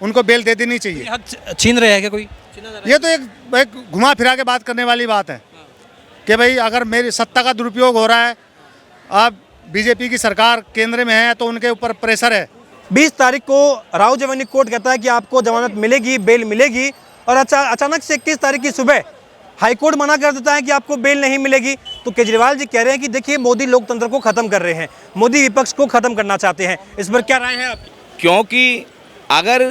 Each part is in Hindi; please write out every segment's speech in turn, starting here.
उनको बेल दे देनी चाहिए। हक छीन रहे हैं क्या कोई? ये तो एक घुमा फिरा के बात करने वाली बात है कि भाई अगर मेरी सत्ता का दुरुपयोग हो रहा है, अब बीजेपी की सरकार केंद्र में है तो उनके ऊपर प्रेशर है। 20 तारीख को राव जवानी कोर्ट कहता है कि आपको जमानत मिलेगी, बेल मिलेगी, और अचानक से 31 तारीख की सुबह हाईकोर्ट मना कर देता है कि आपको बेल नहीं मिलेगी। तो केजरीवाल जी कह रहे हैं कि देखिए मोदी लोकतंत्र को खत्म कर रहे हैं, मोदी विपक्ष को खत्म करना चाहते हैं। इस पर क्या राय है आपकी? क्योंकि अगर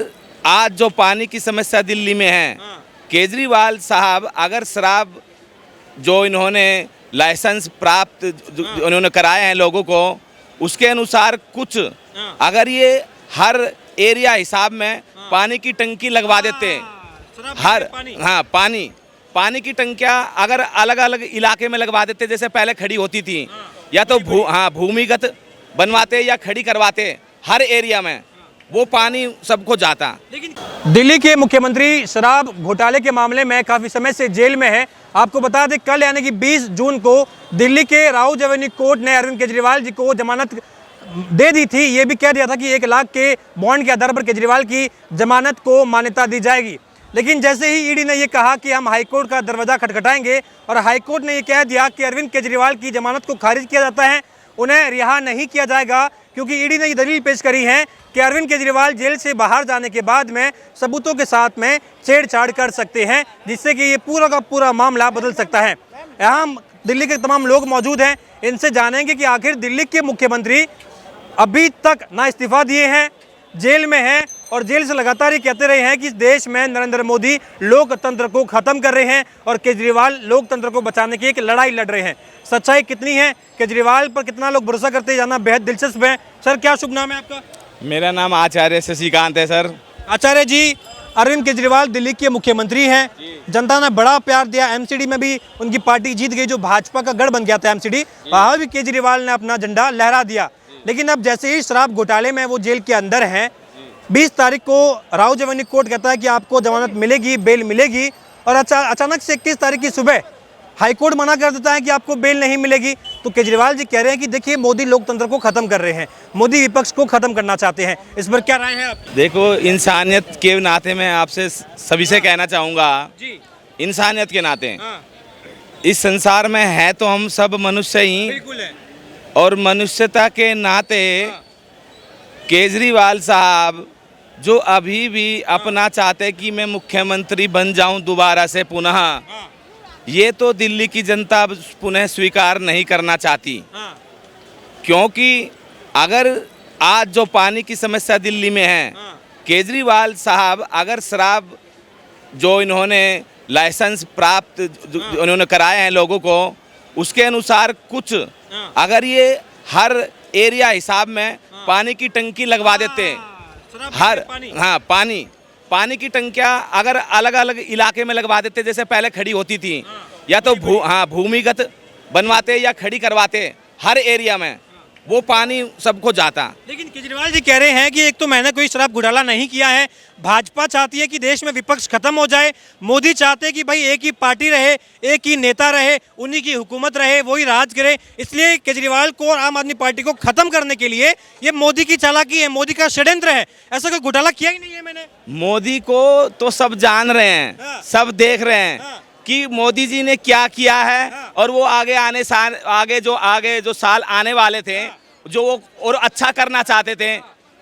आज जो पानी की समस्या दिल्ली में है, केजरीवाल साहब अगर शराब जो इन्होंने लाइसेंस प्राप्त उन्होंने कराए हैं लोगों को, उसके अनुसार कुछ अगर ये हर एरिया हिसाब में पानी की टंकी लगवा देते हैं, हर पानी की टंकियाँ अगर अलग अलग इलाके में लगवा देते जैसे पहले खड़ी होती थी, या तो भूमिगत बनवाते या खड़ी करवाते हर एरिया में, वो पानी सबको जाता। लेकिन दिल्ली के मुख्यमंत्री शराब घोटाले के मामले में काफ़ी समय से जेल में है। आपको बता दें कल यानी कि 20 जून को दिल्ली के राव जवानी कोर्ट ने अरविंद केजरीवाल जी को जमानत दे दी थी। ये भी कह दिया था कि 1 लाख के बॉन्ड के आधार पर केजरीवाल की जमानत को मान्यता दी जाएगी। लेकिन जैसे ही ईडी ने ये कहा कि हम हाईकोर्ट का दरवाजा खटखटाएंगे और हाईकोर्ट ने ये कह दिया कि अरविंद केजरीवाल की जमानत को खारिज किया जाता है, उन्हें रिहा नहीं किया जाएगा, क्योंकि ईडी ने ये दलील पेश करी है कि अरविंद केजरीवाल जेल से बाहर जाने के बाद में सबूतों के साथ में छेड़छाड़ कर सकते हैं, जिससे कि ये पूरा का पूरा मामला बदल सकता है। यहाँ दिल्ली के तमाम लोग मौजूद हैं, इनसे जानेंगे कि आखिर दिल्ली के मुख्यमंत्री अभी तक ना इस्तीफा दिए हैं, जेल में हैं, और जेल से लगातार ये कहते रहे हैं कि इस देश में नरेंद्र मोदी लोकतंत्र को ख़त्म कर रहे हैं और केजरीवाल लोकतंत्र को बचाने की एक लड़ाई लड़ रहे हैं। सच्चाई कितनी है, केजरीवाल पर कितना लोग भरोसा करते जाना बेहद दिलचस्प है। सर, क्या शुभ नाम है आपका? मेरा नाम आचार्य शशिकांत है सर। आचार्य जी, अरविंद केजरीवाल दिल्ली के मुख्यमंत्री हैं, जनता ने बड़ा प्यार दिया। एमसीडी में भी उनकी पार्टी जीत गई, जो भाजपा का गढ़ बन गया था एमसीडी, वहाँ भी केजरीवाल ने अपना झंडा लहरा दिया। लेकिन अब जैसे ही शराब घोटाले में वो जेल के अंदर हैं, 20 तारीख को राव जवानी कोर्ट कहता है कि आपको जमानत मिलेगी, बेल मिलेगी, और अचानक से 31 तारीख की सुबह हाईकोर्ट मना कर देता है कि आपको बेल नहीं मिलेगी। तो केजरीवाल जी कह रहे हैं कि देखिए मोदी लोकतंत्र को खत्म कर रहे हैं, मोदी विपक्ष को खत्म करना चाहते हैं। इस पर क्या राय है आप? देखो, इंसानियत के नाते मैं आपसे सभी से कहना चाहूँगा, इंसानियत के नाते इस संसार में है तो हम सब मनुष्य ही, बिल्कुल है, और मनुष्यता के नाते केजरीवाल साहब जो अभी भी अपना चाहते कि मैं मुख्यमंत्री बन जाऊं दोबारा से पुनः, ये तो दिल्ली की जनता पुनः स्वीकार नहीं करना चाहती। क्योंकि अगर आज जो पानी की समस्या दिल्ली में है, केजरीवाल साहब अगर शराब जो इन्होंने लाइसेंस प्राप्त उन्होंने कराए हैं लोगों को, उसके अनुसार कुछ अगर ये हर एरिया हिसाब में पानी की टंकी लगवा देते हैं, हर पानी की टंकियाँ अगर अलग अलग इलाके में लगवा देते जैसे पहले खड़ी होती थी, या तो भूमिगत बनवाते या खड़ी करवाते हर एरिया में, वो पानी सबको जाता। लेकिन केजरीवाल जी कह रहे हैं कि एक तो मैंने कोई शराब घोटाला नहीं किया है, भाजपा चाहती है कि देश में विपक्ष खत्म हो जाए, मोदी चाहते हैं कि भाई एक ही पार्टी रहे, एक ही नेता रहे, उन्हीं की हुकूमत रहे, वही राज करे। इसलिए केजरीवाल को और आम आदमी पार्टी को खत्म करने के लिए ये मोदी की चालाकी है, मोदी का षड्यंत्र है। ऐसा कोई घोटाला किया ही नहीं है मैंने। मोदी को तो सब जान रहे हैं, सब देख रहे हैं कि मोदी जी ने क्या किया है, और वो आगे जो साल आने वाले थे, जो वो और अच्छा करना चाहते थे,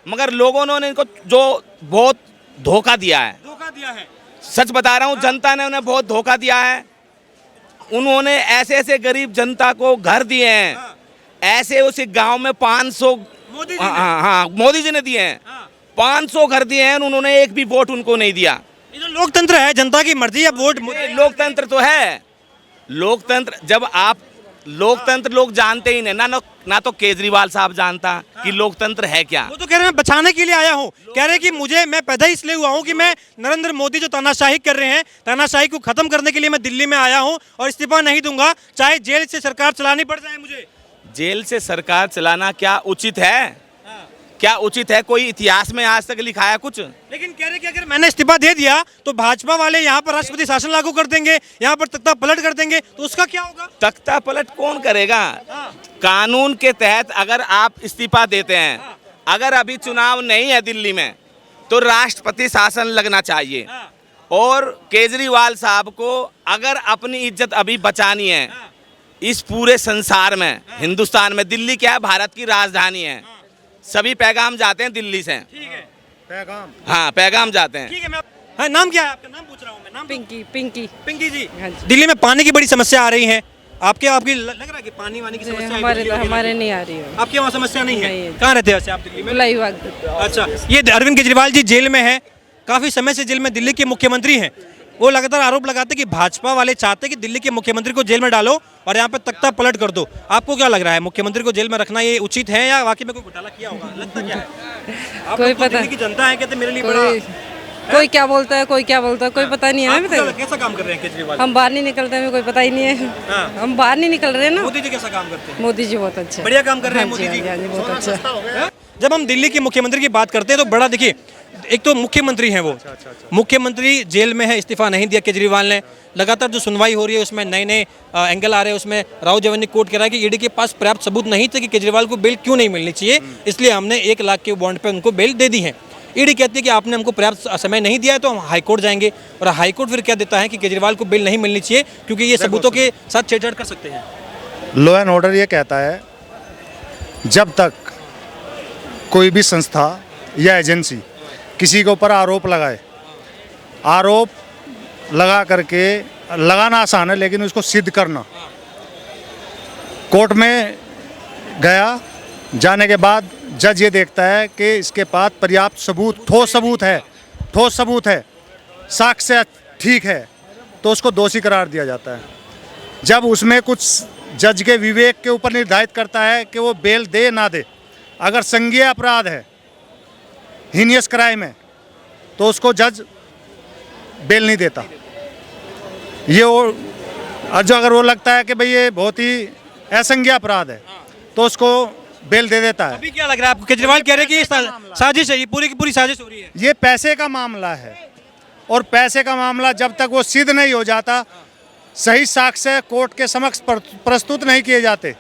मगर लोगों ने इनको जो बहुत धोखा दिया है। सच बता रहा हूँ, जनता ने उन्हें बहुत धोखा दिया है। उन्होंने ऐसे ऐसे गरीब जनता को घर दिए हैं, ऐसे उस गांव में 500 मोदी जी ने दिए हैं, 500 घर दिए हैं, उन्होंने एक भी वोट उनको नहीं दिया। ये तो लोकतंत्र है, जनता की मर्जी है, वोट लोकतंत्र तो है। लोकतंत्र जब आप लोकतंत्र लोग जानते ही नहीं ना तो केजरीवाल साहब जानता कि लोकतंत्र है क्या। वो तो कह रहे हैं बचाने के लिए आया हूँ, कह रहे हैं कि मैं पैदा ही इसलिए हुआ हूँ कि मैं नरेंद्र मोदी जो तानाशाही कर रहे हैं, तानाशाही को खत्म करने के लिए मैं दिल्ली में आया हूँ और इस्तीफा नहीं दूंगा, चाहे जेल से सरकार चलानी पड़ जाए मुझे। जेल से सरकार चलाना क्या उचित है? क्या उचित है? कोई इतिहास में आज तक लिखा है कुछ? लेकिन कह रहे कि अगर मैंने इस्तीफा दे दिया तो भाजपा वाले यहाँ पर राष्ट्रपति शासन लागू कर देंगे, यहाँ पर तख्ता पलट कर देंगे, तो उसका क्या होगा? तख्ता पलट कौन करेगा? कानून के तहत अगर आप इस्तीफा देते हैं, अगर अभी चुनाव नहीं है दिल्ली में, तो राष्ट्रपति शासन लगना चाहिए। और केजरीवाल साहब को अगर अपनी इज्जत अभी बचानी है इस पूरे संसार में, हिंदुस्तान में, दिल्ली क्या है, भारत की राजधानी है, सभी पैगाम जाते हैं दिल्ली से। पैगाम, हाँ, पैगाम जाते हैं। ठीक है, मैं हाँ, नाम क्या है आपका? नाम पूछ रहा हूँ मैं। नाम पिंकी पिंकी पिंकी जी। हाँ जी। दिल्ली में पानी की बड़ी समस्या आ रही है, आपके आपकी लग रहा है कि पानी वानी की समस्या है हमारे दिल्ली वगैरह हमारे में? नहीं आ रही है। आपके वहाँ समस्या नहीं नहीं है? है। कहाँ रहते हैं वैसे आप दिल्ली में? भलाई वक्त अच्छा, ये अरविंद केजरीवाल जी जेल में है, काफी समय से जेल में, दिल्ली के मुख्यमंत्री हैं। वो लगातार आरोप लगाते हैं कि भाजपा वाले चाहते हैं कि दिल्ली के मुख्यमंत्री को जेल में डालो और यहाँ पे तख्ता पलट कर दो। आपको क्या लग रहा है, मुख्यमंत्री को जेल में रखना ये उचित है या वाकई में कोई घोटाला किया होगा? लगता क्या है? आप कोई लोग तो पता- दिल्ली की जनता है, कहते मेरे लिए बड़ा। कोई क्या बोलता है, कोई क्या बोलता है, कोई पता नहीं है आपको हमें क्या तो। लग- कैसा काम कर रहे हैं केजरीवाल? हम बाहर नहीं निकलते, हमें कोई पता ही नहीं है। हाँ। हम बाहर नहीं निकल रहे ना। मोदी जी कैसा काम करते हैं? मोदी जी बहुत अच्छा बढ़िया काम कर रहे हैं हाँ जी, मोदी जी। हाँ जी, बहुत अच्छा। जब हम दिल्ली के मुख्यमंत्री की बात करते हैं तो बड़ा, देखिए, एक तो मुख्यमंत्री हैं वो, मुख्यमंत्री जेल में है, इस्तीफा नहीं दिया केजरीवाल ने। लगातार जो सुनवाई हो रही है उसमें नए नए एंगल आ रहे हैं। उसमें राव जवानी कोर्ट कह रहा है कि ईडी के पास पर्याप्त सबूत नहीं थे कि केजरीवाल को बेल क्यों नहीं मिलनी चाहिए, इसलिए हमने 1 लाख के बॉन्ड पे उनको बेल दे दी है। ईडी कहती है कि आपने हमको पर्याप्त समय नहीं दिया है तो हम हाईकोर्ट जाएंगे, और हाईकोर्ट फिर क्या देता है कि केजरीवाल को बेल नहीं मिलनी चाहिए क्योंकि ये सबूतों के साथ छेड़छाड़ कर सकते हैं। लॉ एंड ऑर्डर ये कहता है जब तक कोई भी संस्था या एजेंसी किसी के ऊपर आरोप लगाए, आरोप लगा करके, लगाना आसान है लेकिन उसको सिद्ध करना, कोर्ट में गया, जाने के बाद जज ये देखता है कि इसके पास पर्याप्त सबूत, ठोस सबूत है, साक्ष्य ठीक है, तो उसको दोषी करार दिया जाता है। जब उसमें कुछ जज के विवेक के ऊपर निर्धारित करता है कि वो बेल दे ना दे, अगर संज्ञेय अपराध है, हीनियस क्राइम है, तो उसको जज बेल नहीं देता। ये और जो अगर वो लगता है कि भाई ये बहुत ही असंज्ञेय अपराध है तो उसको बेल दे देता है। अभी क्या लग रहा है आपको? केजरीवाल कह रहे हैं कि ये साजिश है, ये पूरी की पूरी साजिश हो रही है। ये पैसे का मामला है और पैसे का मामला जब तक वो सिद्ध नहीं हो जाता, सही साक्ष्य कोर्ट के समक्ष प्रस्तुत नहीं किए जाते,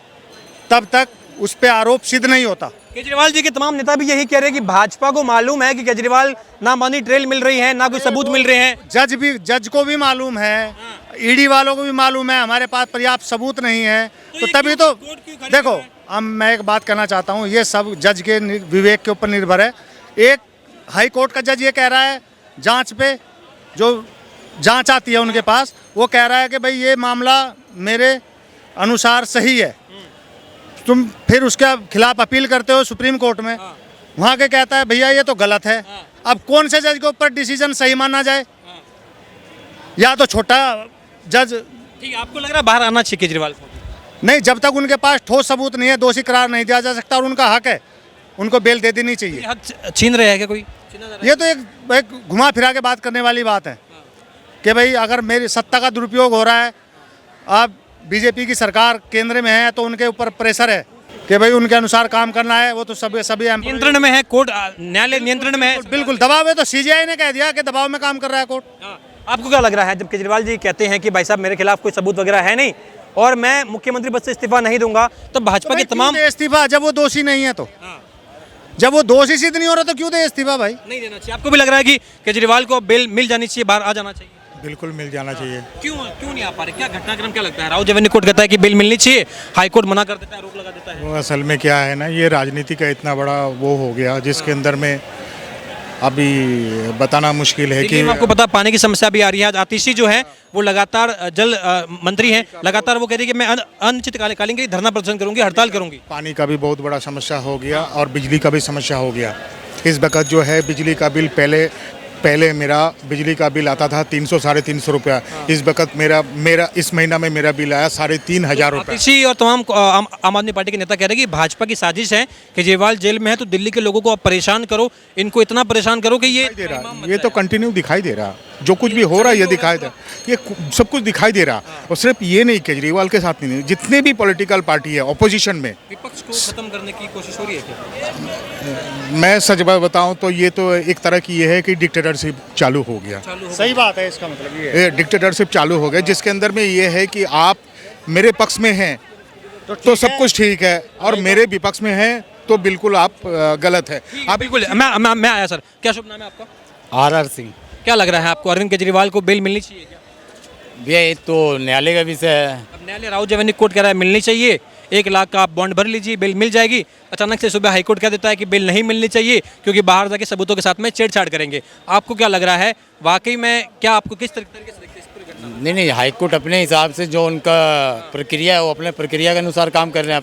तब तक उस पर आरोप सिद्ध नहीं होता। केजरीवाल जी के तमाम नेता भी यही कह रहे हैं कि भाजपा को मालूम है कि केजरीवाल ना मनी ट्रेल मिल रही है, ना कोई सबूत मिल रहे हैं। जज को भी मालूम है, ईडी वालों को भी मालूम है, हमारे पास पर्याप्त सबूत नहीं है, तो तभी तो देखो, अब मैं एक बात कहना चाहता हूँ, ये सब जज के विवेक के ऊपर निर्भर है। एक हाई कोर्ट का जज ये कह रहा है, जांच पे जो जांच आती है उनके पास, वो कह रहा है कि भाई ये मामला मेरे अनुसार सही है, तुम फिर उसके खिलाफ अपील करते हो सुप्रीम कोर्ट में, वहाँ के कहता है भैया ये तो गलत है। अब कौन से जज के ऊपर डिसीजन सही माना जाए? या तो छोटा जज, ठीक है, आपको लग रहा है बाहर आना चाहिए केजरीवाल को? नहीं, जब तक उनके पास ठोस सबूत नहीं है, दोषी करार नहीं दिया जा सकता, और उनका हक है, उनको बेल दे देनी चाहिए। हक छीन रहे हैं क्या कोई? ये तो एक घुमा फिरा के बात करने वाली बात है कि भाई अगर मेरी सत्ता का दुरुपयोग हो रहा है, अब बीजेपी की सरकार केंद्र में है तो उनके ऊपर प्रेशर है कि भाई उनके अनुसार काम करना है, वो तो सभी नियंत्रण में है, कोर्ट न्यायालय नियंत्रण में है। बिल्कुल दबाव है, तो सीजीआई ने कह दिया कि दबाव में काम कर रहा है कोर्ट। आपको क्या लग रहा है जब केजरीवाल जी कहते हैं कि भाई साहब मेरे खिलाफ कोई सबूत वगैरह है नहीं और मैं मुख्यमंत्री पद से इस्तीफा नहीं दूंगा, तो भाजपा के तमाम इस्तीफा, जब वो दोषी नहीं है तो, जब वो दोषी सिद्ध नहीं हो रहा तो क्यों दे इस्तीफा भाई? नहीं देना चाहिए। आपको भी लग रहा है कि केजरीवाल को बेल मिल जानी चाहिए, बाहर आ जाना चाहिए? बिल्कुल मिल जाना चाहिए। क्यों नहीं आ पा रहे? क्या घटनाक्रम क्या लगता है? राव जवानी कोर्ट कहता है कि बेल मिलनी चाहिए, हाई कोर्ट मना कर देता है, रोक लगा देता है। वो असल में क्या है ना, ये राजनीति का इतना बड़ा वो हो गया जिसके अंदर में अभी बताना मुश्किल है कि लेकिन आपको पता पानी की समस्या भी आ रही है। आज आतिशी जो है वो लगातार जल मंत्री हैं, लगातार वो कह रही है कि मैं अनिश्चितकालीन के लिए धरना प्रदर्शन करूंगी, हड़ताल करूंगी। पानी का भी बहुत बड़ा समस्या हो गया और बिजली का भी समस्या हो गया। इस वक्त जो है बिजली का बिल पहले मेरा बिजली का बिल आता था 300 साढ़े 300 रुपया, इस वक्त मेरा इस महीना में मेरा बिल आया 3,500 रुपये। आतिशी और तमाम आम आदमी पार्टी के नेता कह रहे हैं कि भाजपा की साजिश है, केजरीवाल जेल में है तो दिल्ली के लोगों को आप परेशान करो, इनको इतना परेशान करो कि ये तो कंटिन्यू दिखाई दे रहा, जो कुछ भी हो रहा है ये दिखाई दे, ये सब कुछ दिखाई दे रहा। और सिर्फ ये नहीं, केजरीवाल के साथ नहीं, जितने भी पॉलिटिकल पार्टी है ऑपोजिशन में, विपक्ष को खत्म करने की कोशिश हो रही है क्या? मैं सच बात बताऊं तो ये तो एक तरह की ये है कि डिक्टेटरशिप चालू हो गया। सही बात है, इसका मतलब ये डिक्टेटरशिप चालू हो गया जिसके अंदर में ये है कि आप मेरे पक्ष में हैं तो सब कुछ ठीक है और मेरे विपक्ष में हैं तो बिल्कुल आप गलत है। आप बिल्कुल मैं आया सर। क्या शुभ नाम है आपका? RR सिंह। क्या लग रहा है आपको, अरविंद केजरीवाल को बेल मिलनी चाहिए क्या? ये तो न्यायालय का विषय है। अब न्यायालय राहुल जैवनिक कोर्ट कह रहा है मिलनी चाहिए, 1 लाख का आप बॉन्ड भर लीजिए, बिल मिल जाएगी। अचानक से सुबह हाईकोर्ट कह देता है कि बिल नहीं मिलनी चाहिए क्योंकि बाहर जाके सबूतों के साथ में छेड़छाड़ करेंगे। आपको क्या लग रहा है वाकई में, क्या आपको किस तरीके से देखते हैं इस पूरी घटना को? नहीं, हाईकोर्ट अपने हिसाब से जो उनका प्रक्रिया है वो अपने प्रक्रिया के अनुसार काम कर रहे हैं।